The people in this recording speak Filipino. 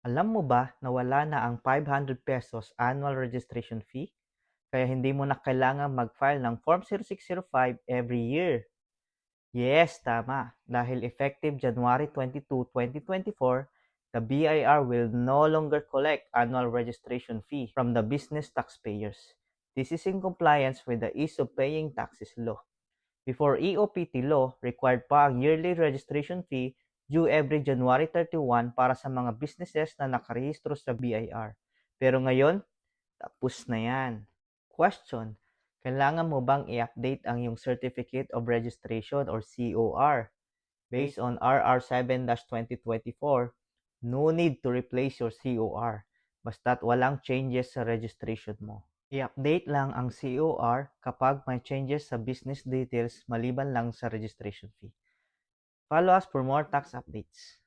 Alam mo ba na wala na ang ₱500 annual registration fee? Kaya hindi mo na kailangan mag-file ng Form 0605 every year. Yes, tama. Dahil effective January 22, 2024, the BIR will no longer collect annual registration fee from the business taxpayers. This is in compliance with the Ease of Paying Taxes Law. Before EOPT law, required pa ang yearly registration fee due every January 31 para sa mga businesses na nakarehistro sa BIR. Pero ngayon, tapos na yan. Question: kailangan mo bang i-update ang iyong Certificate of Registration or COR? Based on RR 7-2024, no need to replace your COR basta't walang changes sa registration mo. I-update lang ang COR kapag may changes sa business details maliban lang sa registration fee. Follow us for more tax updates.